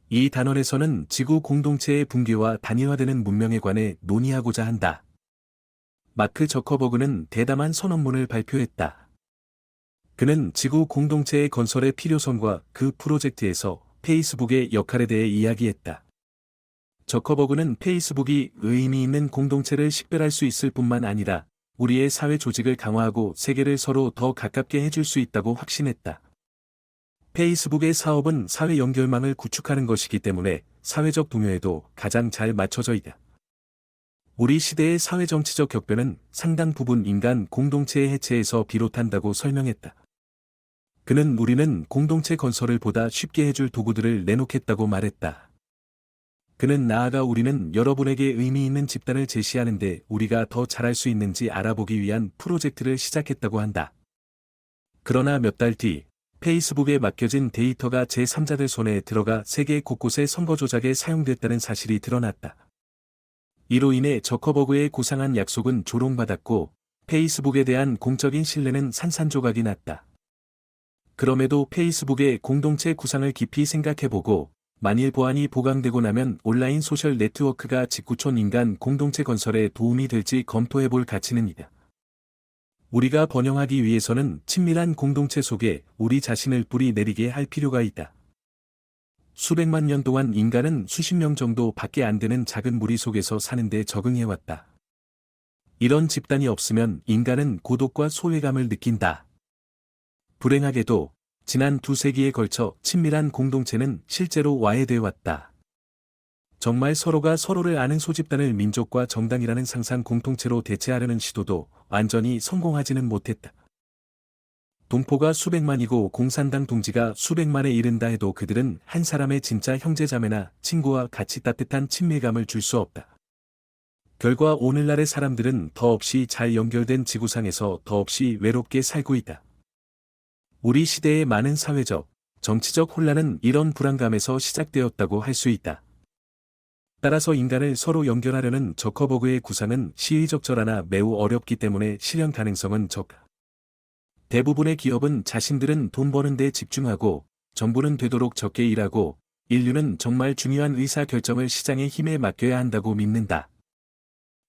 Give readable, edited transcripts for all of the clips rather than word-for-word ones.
이 단원에서는 지구 공동체의 붕괴와 단일화되는 문명에 관해 논의하고자 한다. 마크 저커버그는 대담한 선언문을 발표했다. 그는 지구 공동체의 건설의 필요성과 그 프로젝트에서 페이스북의 역할에 대해 이야기했다. 저커버그는 페이스북이 의미 있는 공동체를 식별할 수 있을 뿐만 아니라 우리의 사회 조직을 강화하고 세계를 서로 더 가깝게 해줄 수 있다고 확신했다. 페이스북의 사업은 사회 연결망을 구축하는 것이기 때문에 사회적 동요에도 가장 잘 맞춰져 있다. 우리 시대의 사회정치적 격변은 상당 부분 인간 공동체의 해체에서 비롯한다고 설명했다. 그는 우리는 공동체 건설을 보다 쉽게 해줄 도구들을 내놓겠다고 말했다. 그는 나아가 우리는 여러분에게 의미 있는 집단을 제시하는데 우리가 더 잘할 수 있는지 알아보기 위한 프로젝트를 시작했다고 한다. 그러나 몇 달 뒤, 페이스북에 맡겨진 데이터가 제3자들 손에 들어가 세계 곳곳의 선거 조작에 사용됐다는 사실이 드러났다. 이로 인해 저커버그의 고상한 약속은 조롱받았고, 페이스북에 대한 공적인 신뢰는 산산조각이 났다. 그럼에도 페이스북의 공동체 구상을 깊이 생각해보고, 만일 보안이 보강되고 나면 온라인 소셜 네트워크가 직구촌 인간 공동체 건설에 도움이 될지 검토해볼 가치는 있다. 우리가 번영하기 위해서는 친밀한 공동체 속에 우리 자신을 뿌리 내리게 할 필요가 있다. 수백만 년 동안 인간은 수십 명 정도 밖에 안 되는 작은 무리 속에서 사는데 적응해왔다. 이런 집단이 없으면 인간은 고독과 소외감을 느낀다. 불행하게도 지난 2세기에 걸쳐 친밀한 공동체는 실제로 와해되어 왔다. 정말 서로가 서로를 아는 소집단을 민족과 정당이라는 상상 공통체로 대체하려는 시도도 완전히 성공하지는 못했다. 동포가 수백만이고 공산당 동지가 수백만에 이른다 해도 그들은 한 사람의 진짜 형제자매나 친구와 같이 따뜻한 친밀감을 줄 수 없다. 결과 오늘날의 사람들은 더없이 잘 연결된 지구상에서 더없이 외롭게 살고 있다. 우리 시대의 많은 사회적, 정치적 혼란은 이런 불안감에서 시작되었다고 할 수 있다. 따라서 인간을 서로 연결하려는 저커버그의 구상은 시의적절하나 매우 어렵기 때문에 실현 가능성은 적다. 대부분의 기업은 자신들은 돈 버는 데 집중하고, 정부는 되도록 적게 일하고, 인류는 정말 중요한 의사 결정을 시장의 힘에 맡겨야 한다고 믿는다.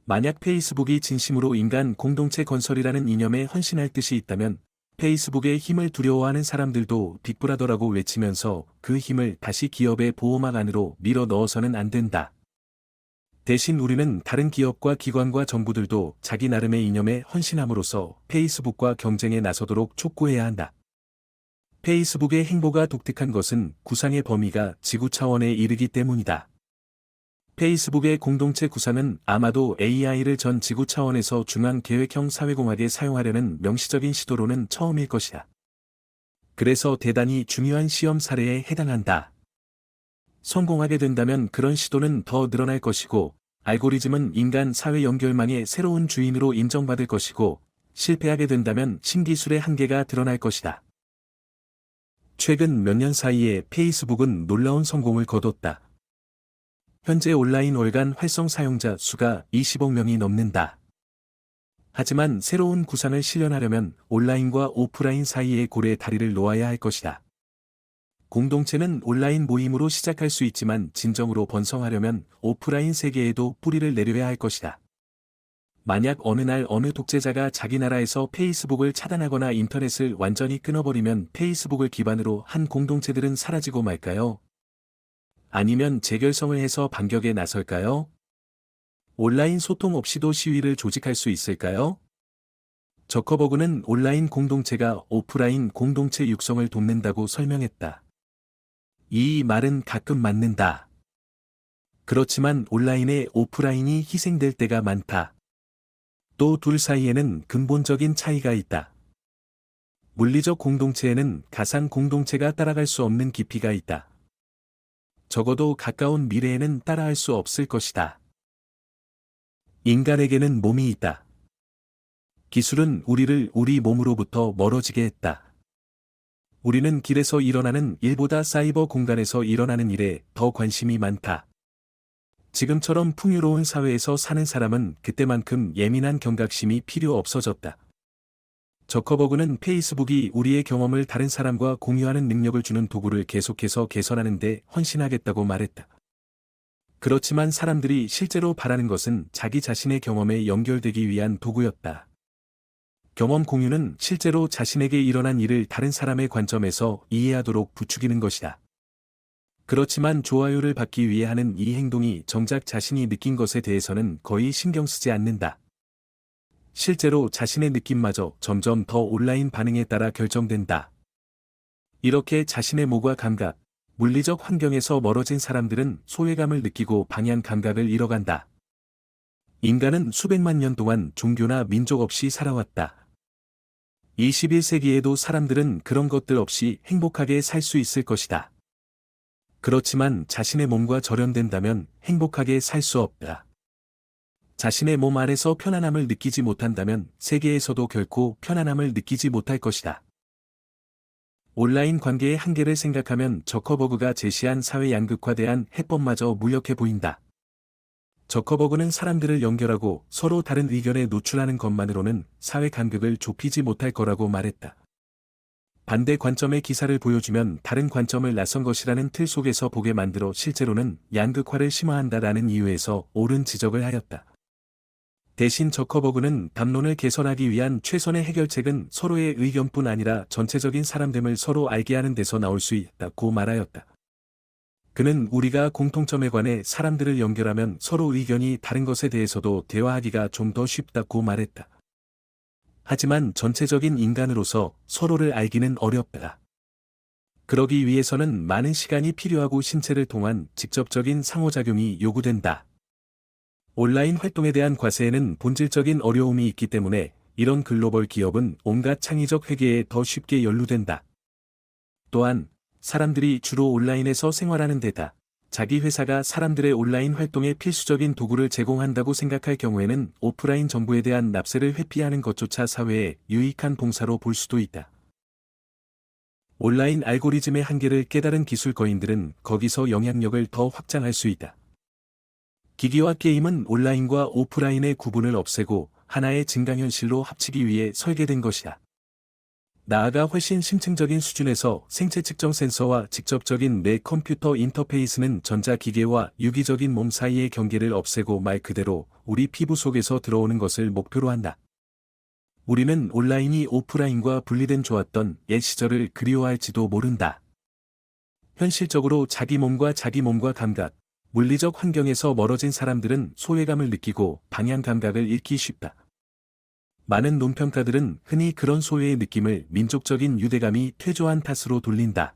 만약 페이스북이 진심으로 인간 공동체 건설이라는 이념에 헌신할 뜻이 있다면, 페이스북의 힘을 두려워하는 사람들도 빅브라더라고 외치면서 그 힘을 다시 기업의 보호막 안으로 밀어 넣어서는 안 된다. 대신 우리는 다른 기업과 기관과 정부들도 자기 나름의 이념에 헌신함으로써 페이스북과 경쟁에 나서도록 촉구해야 한다. 페이스북의 행보가 독특한 것은 구상의 범위가 지구 차원에 이르기 때문이다. 페이스북의 공동체 구상은 아마도 AI를 전 지구 차원에서 중앙계획형 사회공학에 사용하려는 명시적인 시도로는 처음일 것이다. 그래서 대단히 중요한 시험 사례에 해당한다. 성공하게 된다면 그런 시도는 더 늘어날 것이고, 알고리즘은 인간 사회 연결망의 새로운 주인으로 인정받을 것이고, 실패하게 된다면 신기술의 한계가 드러날 것이다. 최근 몇 년 사이에 페이스북은 놀라운 성공을 거뒀다. 현재 온라인 월간 활성 사용자 수가 20억 명이 넘는다. 하지만 새로운 구상을 실현하려면 온라인과 오프라인 사이의 고래 다리를 놓아야 할 것이다. 공동체는 온라인 모임으로 시작할 수 있지만 진정으로 번성하려면 오프라인 세계에도 뿌리를 내려야 할 것이다. 만약 어느 날 어느 독재자가 자기 나라에서 페이스북을 차단하거나 인터넷을 완전히 끊어버리면 페이스북을 기반으로 한 공동체들은 사라지고 말까요? 아니면 재결성을 해서 반격에 나설까요? 온라인 소통 없이도 시위를 조직할 수 있을까요? 저커버그는 온라인 공동체가 오프라인 공동체 육성을 돕는다고 설명했다. 이 말은 가끔 맞는다. 그렇지만 온라인에 오프라인이 희생될 때가 많다. 또 둘 사이에는 근본적인 차이가 있다. 물리적 공동체에는 가상 공동체가 따라갈 수 없는 깊이가 있다. 적어도 가까운 미래에는 따라할 수 없을 것이다. 인간에게는 몸이 있다. 기술은 우리를 우리 몸으로부터 멀어지게 했다. 우리는 길에서 일어나는 일보다 사이버 공간에서 일어나는 일에 더 관심이 많다. 지금처럼 풍요로운 사회에서 사는 사람은 그때만큼 예민한 경각심이 필요 없어졌다. 저커버그는 페이스북이 우리의 경험을 다른 사람과 공유하는 능력을 주는 도구를 계속해서 개선하는 데 헌신하겠다고 말했다. 그렇지만 사람들이 실제로 바라는 것은 자기 자신의 경험에 연결되기 위한 도구였다. 경험 공유는 실제로 자신에게 일어난 일을 다른 사람의 관점에서 이해하도록 부추기는 것이다. 그렇지만 좋아요를 받기 위해 하는 이 행동이 정작 자신이 느낀 것에 대해서는 거의 신경 쓰지 않는다. 실제로 자신의 느낌마저 점점 더 온라인 반응에 따라 결정된다. 이렇게 자신의 모과 감각, 물리적 환경에서 멀어진 사람들은 소외감을 느끼고 방향 감각을 잃어간다. 인간은 수백만 년 동안 종교나 민족 없이 살아왔다. 21세기에도 사람들은 그런 것들 없이 행복하게 살 수 있을 것이다. 그렇지만 자신의 몸과 절연된다면 행복하게 살 수 없다. 자신의 몸 안에서 편안함을 느끼지 못한다면 세계에서도 결코 편안함을 느끼지 못할 것이다. 온라인 관계의 한계를 생각하면 저커버그가 제시한 사회 양극화대한 해법마저 무력해 보인다. 저커버그는 사람들을 연결하고 서로 다른 의견에 노출하는 것만으로는 사회 간극을 좁히지 못할 거라고 말했다. 반대 관점의 기사를 보여주면 다른 관점을 낯선 것이라는 틀 속에서 보게 만들어 실제로는 양극화를 심화한다라는 이유에서 옳은 지적을 하였다. 대신 저커버그는 담론을 개선하기 위한 최선의 해결책은 서로의 의견뿐 아니라 전체적인 사람됨을 서로 알게 하는 데서 나올 수 있다고 말하였다. 그는 우리가 공통점에 관해 사람들을 연결하면 서로 의견이 다른 것에 대해서도 대화하기가 좀 더 쉽다고 말했다. 하지만 전체적인 인간으로서 서로를 알기는 어렵다. 그러기 위해서는 많은 시간이 필요하고 신체를 통한 직접적인 상호작용이 요구된다. 온라인 활동에 대한 과세에는 본질적인 어려움이 있기 때문에 이런 글로벌 기업은 온갖 창의적 회계에 더 쉽게 연루된다. 또한 사람들이 주로 온라인에서 생활하는 데다 자기 회사가 사람들의 온라인 활동에 필수적인 도구를 제공한다고 생각할 경우에는 오프라인 정보에 대한 납세를 회피하는 것조차 사회에 유익한 봉사로 볼 수도 있다. 온라인 알고리즘의 한계를 깨달은 기술거인들은 거기서 영향력을 더 확장할 수 있다. 기기와 게임은 온라인과 오프라인의 구분을 없애고 하나의 증강현실로 합치기 위해 설계된 것이다. 나아가 훨씬 심층적인 수준에서 생체 측정 센서와 직접적인 뇌 컴퓨터 인터페이스는 전자기계와 유기적인 몸 사이의 경계를 없애고 말 그대로 우리 피부 속에서 들어오는 것을 목표로 한다. 우리는 온라인이 오프라인과 분리된 좋았던 옛 시절을 그리워할지도 모른다. 현실적으로 자기 몸과 감각, 물리적 환경에서 멀어진 사람들은 소외감을 느끼고 방향 감각을 잃기 쉽다. 많은 논평가들은 흔히 그런 소외의 느낌을 민족적인 유대감이 퇴조한 탓으로 돌린다.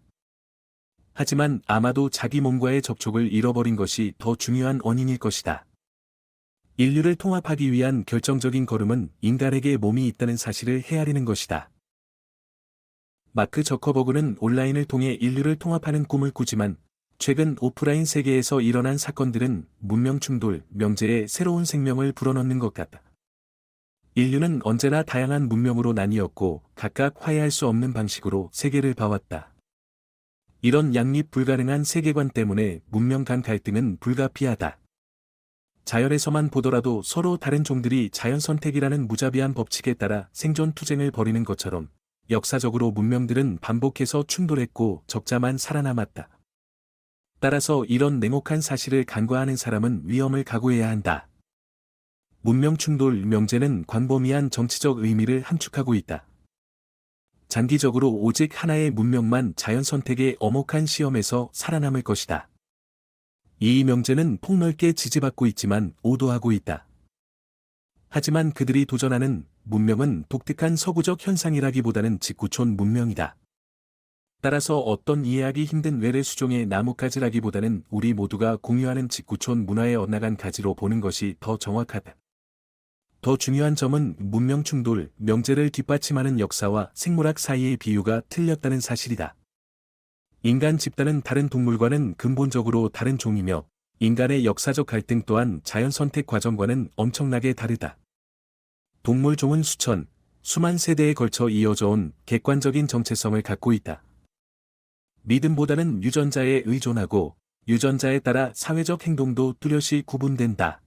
하지만 아마도 자기 몸과의 접촉을 잃어버린 것이 더 중요한 원인일 것이다. 인류를 통합하기 위한 결정적인 걸음은 인간에게 몸이 있다는 사실을 헤아리는 것이다. 마크 저커버그는 온라인을 통해 인류를 통합하는 꿈을 꾸지만 최근 오프라인 세계에서 일어난 사건들은 문명 충돌, 명제에 새로운 생명을 불어넣는 것 같다. 인류는 언제나 다양한 문명으로 나뉘었고 각각 화해할 수 없는 방식으로 세계를 봐왔다. 이런 양립 불가능한 세계관 때문에 문명 간 갈등은 불가피하다. 자연에서만 보더라도 서로 다른 종들이 자연 선택이라는 무자비한 법칙에 따라 생존 투쟁을 벌이는 것처럼 역사적으로 문명들은 반복해서 충돌했고 적자만 살아남았다. 따라서 이런 냉혹한 사실을 간과하는 사람은 위험을 각오해야 한다. 문명 충돌 명제는 광범위한 정치적 의미를 함축하고 있다. 장기적으로 오직 하나의 문명만 자연 선택의 엄혹한 시험에서 살아남을 것이다. 이 명제는 폭넓게 지지받고 있지만 오도하고 있다. 하지만 그들이 도전하는 문명은 독특한 서구적 현상이라기보다는 직구촌 문명이다. 따라서 어떤 이해하기 힘든 외래 수종의 나뭇가지라기보다는 우리 모두가 공유하는 직구촌 문화에 엇나간 가지로 보는 것이 더 정확하다. 더 중요한 점은 문명 충돌, 명제를 뒷받침하는 역사와 생물학 사이의 비유가 틀렸다는 사실이다. 인간 집단은 다른 동물과는 근본적으로 다른 종이며 인간의 역사적 갈등 또한 자연 선택 과정과는 엄청나게 다르다. 동물종은 수천, 수만 세대에 걸쳐 이어져 온 객관적인 정체성을 갖고 있다. 믿음보다는 유전자에 의존하고 유전자에 따라 사회적 행동도 뚜렷이 구분된다.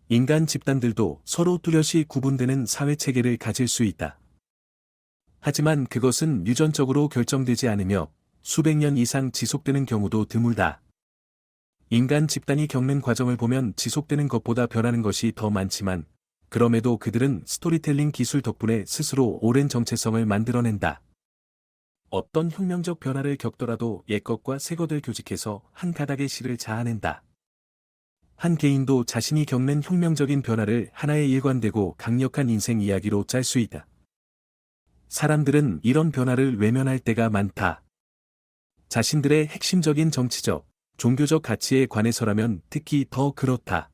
인간 집단들도 서로 뚜렷이 구분되는 사회 체계를 가질 수 있다. 하지만 그것은 유전적으로 결정되지 않으며 수백 년 이상 지속되는 경우도 드물다. 인간 집단이 겪는 과정을 보면 지속되는 것보다 변하는 것이 더 많지만, 그럼에도 그들은 스토리텔링 기술 덕분에 스스로 오랜 정체성을 만들어낸다. 어떤 혁명적 변화를 겪더라도 옛것과 새것을 교직해서 한 가닥의 실을 자아낸다. 한 개인도 자신이 겪는 혁명적인 변화를 하나의 일관되고 강력한 인생 이야기로 짤 수 있다. 사람들은 이런 변화를 외면할 때가 많다. 자신들의 핵심적인 정치적, 종교적 가치에 관해서라면 특히 더 그렇다.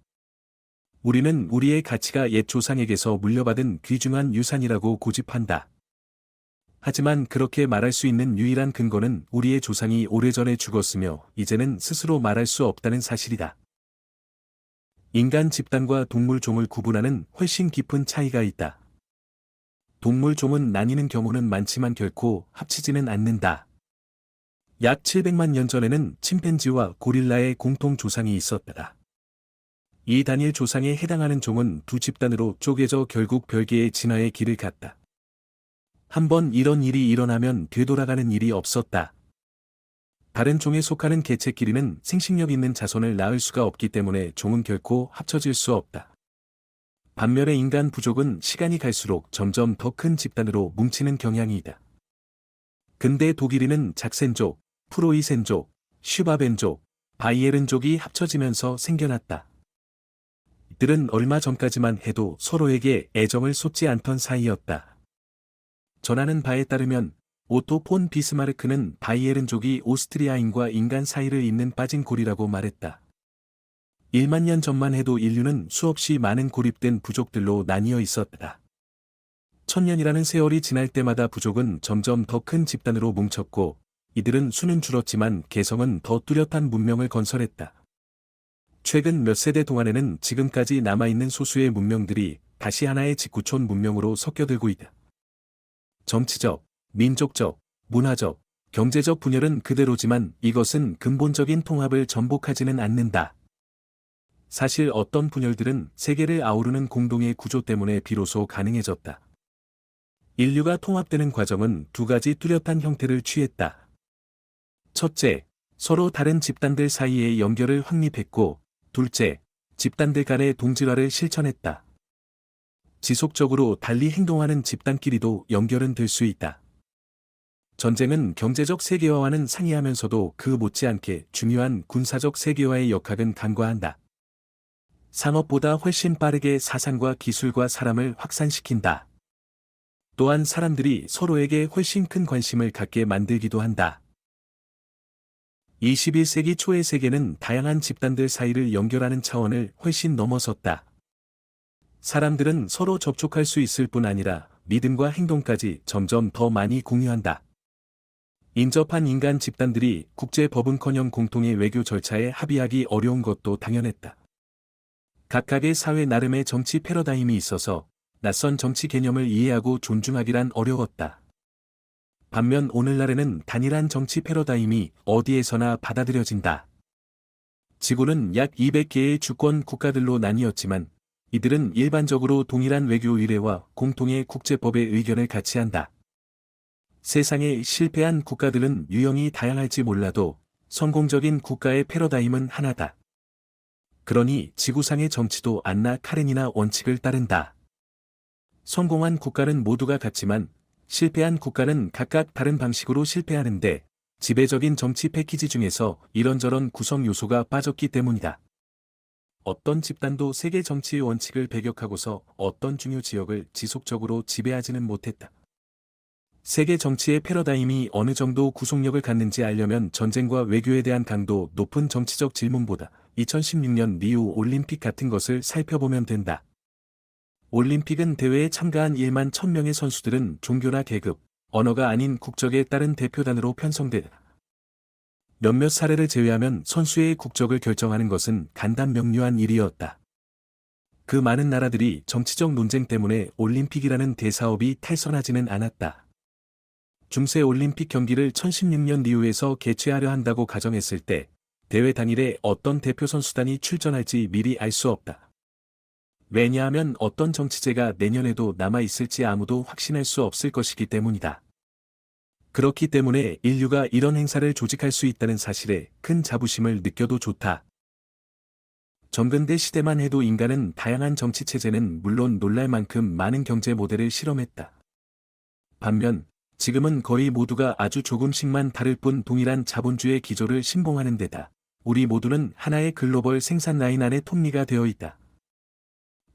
우리는 우리의 가치가 옛 조상에게서 물려받은 귀중한 유산이라고 고집한다. 하지만 그렇게 말할 수 있는 유일한 근거는 우리의 조상이 오래전에 죽었으며 이제는 스스로 말할 수 없다는 사실이다. 인간 집단과 동물 종을 구분하는 훨씬 깊은 차이가 있다. 동물 종은 나뉘는 경우는 많지만 결코 합치지는 않는다. 약 700만 년 전에는 침팬지와 고릴라의 공통 조상이 있었다. 이 단일 조상에 해당하는 종은 두 집단으로 쪼개져 결국 별개의 진화의 길을 갔다. 한번 이런 일이 일어나면 되돌아가는 일이 없었다. 다른 종에 속하는 개체끼리는 생식력 있는 자손을 낳을 수가 없기 때문에 종은 결코 합쳐질 수 없다. 반면에 인간 부족은 시간이 갈수록 점점 더 큰 집단으로 뭉치는 경향이 있다. 근대 독일인은 작센족, 프로이센족, 슈바벤족, 바이에른족이 합쳐지면서 생겨났다. 이들은 얼마 전까지만 해도 서로에게 애정을 쏟지 않던 사이였다. 전하는 바에 따르면 오토 폰 비스마르크는 바이에른족이 오스트리아인과 인간 사이를 잇는 빠진 고리라고 말했다. 1만 년 전만 해도 인류는 수없이 많은 고립된 부족들로 나뉘어 있었다. 1000년이라는 세월이 지날 때마다 부족은 점점 더 큰 집단으로 뭉쳤고, 이들은 수는 줄었지만 개성은 더 뚜렷한 문명을 건설했다. 최근 몇 세대 동안에는 지금까지 남아있는 소수의 문명들이 다시 하나의 직구촌 문명으로 섞여들고 있다. 정치적, 민족적, 문화적, 경제적 분열은 그대로지만 이것은 근본적인 통합을 전복하지는 않는다. 사실 어떤 분열들은 세계를 아우르는 공동의 구조 때문에 비로소 가능해졌다. 인류가 통합되는 과정은 두 가지 뚜렷한 형태를 취했다. 첫째, 서로 다른 집단들 사이의 연결을 확립했고, 둘째, 집단들 간의 동질화를 실천했다. 지속적으로 달리 행동하는 집단끼리도 연결은 될 수 있다. 전쟁은 경제적 세계화와는 상이하면서도 그 못지않게 중요한 군사적 세계화의 역학은 간과한다. 상업보다 훨씬 빠르게 사상과 기술과 사람을 확산시킨다. 또한 사람들이 서로에게 훨씬 큰 관심을 갖게 만들기도 한다. 21세기 초의 세계는 다양한 집단들 사이를 연결하는 차원을 훨씬 넘어섰다. 사람들은 서로 접촉할 수 있을 뿐 아니라 믿음과 행동까지 점점 더 많이 공유한다. 인접한 인간 집단들이 국제법은커녕 공통의 외교 절차에 합의하기 어려운 것도 당연했다. 각각의 사회 나름의 정치 패러다임이 있어서 낯선 정치 개념을 이해하고 존중하기란 어려웠다. 반면 오늘날에는 단일한 정치 패러다임이 어디에서나 받아들여진다. 지구는 약 200개의 주권 국가들로 나뉘었지만 이들은 일반적으로 동일한 외교 의례와 공통의 국제법의 의견을 같이 한다. 세상에 실패한 국가들은 유형이 다양할지 몰라도 성공적인 국가의 패러다임은 하나다. 그러니 지구상의 정치도 안나 카레니나 원칙을 따른다. 성공한 국가는 모두가 같지만 실패한 국가는 각각 다른 방식으로 실패하는데 지배적인 정치 패키지 중에서 이런저런 구성 요소가 빠졌기 때문이다. 어떤 집단도 세계 정치의 원칙을 배격하고서 어떤 중요 지역을 지속적으로 지배하지는 못했다. 세계 정치의 패러다임이 어느 정도 구속력을 갖는지 알려면 전쟁과 외교에 대한 강도 높은 정치적 질문보다 2016년 리우 올림픽 같은 것을 살펴보면 된다. 올림픽은 대회에 참가한 1만 1000명의 선수들은 종교나 계급, 언어가 아닌 국적에 따른 대표단으로 편성되다. 몇몇 사례를 제외하면 선수의 국적을 결정하는 것은 간단명료한 일이었다. 그 많은 나라들이 정치적 논쟁 때문에 올림픽이라는 대사업이 탈선하지는 않았다. 중세 올림픽 경기를 1016년 리우에서 개최하려 한다고 가정했을 때 대회 당일에 어떤 대표 선수단이 출전할지 미리 알 수 없다. 왜냐하면 어떤 정치제가 내년에도 남아있을지 아무도 확신할 수 없을 것이기 때문이다. 그렇기 때문에 인류가 이런 행사를 조직할 수 있다는 사실에 큰 자부심을 느껴도 좋다. 정근대 시대만 해도 인간은 다양한 정치체제는 물론 놀랄 만큼 많은 경제 모델을 실험했다. 반면 지금은 거의 모두가 아주 조금씩만 다를 뿐 동일한 자본주의 기조를 신봉하는 데다 우리 모두는 하나의 글로벌 생산 라인 안에 톱니가 되어 있다.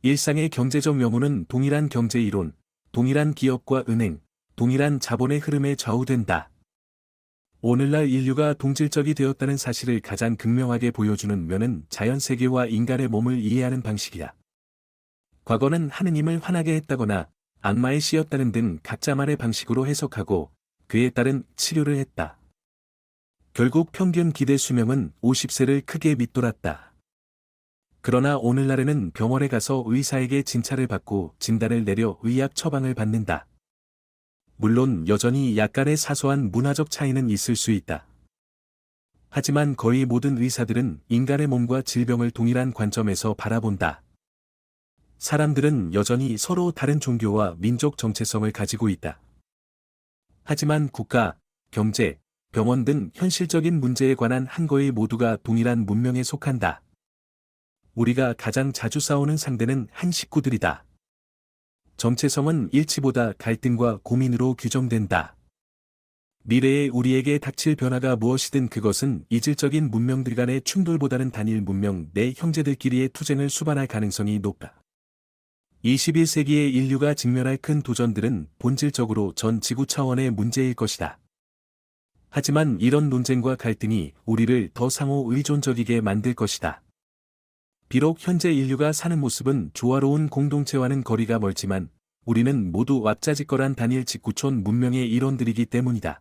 일상의 경제적 영혼은 동일한 경제 이론, 동일한 기업과 은행, 동일한 자본의 흐름에 좌우된다. 오늘날 인류가 동질적이 되었다는 사실을 가장 극명하게 보여주는 면은 자연세계와 인간의 몸을 이해하는 방식이다. 과거는 하느님을 화나게 했다거나 악마에 씌었다는 등 각자만의 방식으로 해석하고 그에 따른 치료를 했다. 결국 평균 기대 수명은 50세를 크게 밑돌았다. 그러나 오늘날에는 병원에 가서 의사에게 진찰을 받고 진단을 내려 의학 처방을 받는다. 물론 여전히 약간의 사소한 문화적 차이는 있을 수 있다. 하지만 거의 모든 의사들은 인간의 몸과 질병을 동일한 관점에서 바라본다. 사람들은 여전히 서로 다른 종교와 민족 정체성을 가지고 있다. 하지만 국가, 경제, 병원 등 현실적인 문제에 관한 한거의 모두가 동일한 문명에 속한다. 우리가 가장 자주 싸우는 상대는 한 식구들이다. 정체성은 일치보다 갈등과 고민으로 규정된다. 미래에 우리에게 닥칠 변화가 무엇이든 그것은 이질적인 문명들 간의 충돌보다는 단일 문명 내 형제들끼리의 투쟁을 수반할 가능성이 높다. 21세기의 인류가 직면할 큰 도전들은 본질적으로 전 지구 차원의 문제일 것이다. 하지만 이런 논쟁과 갈등이 우리를 더 상호 의존적이게 만들 것이다. 비록 현재 인류가 사는 모습은 조화로운 공동체와는 거리가 멀지만 우리는 모두 왁자지껄한 단일 직구촌 문명의 일원들이기 때문이다.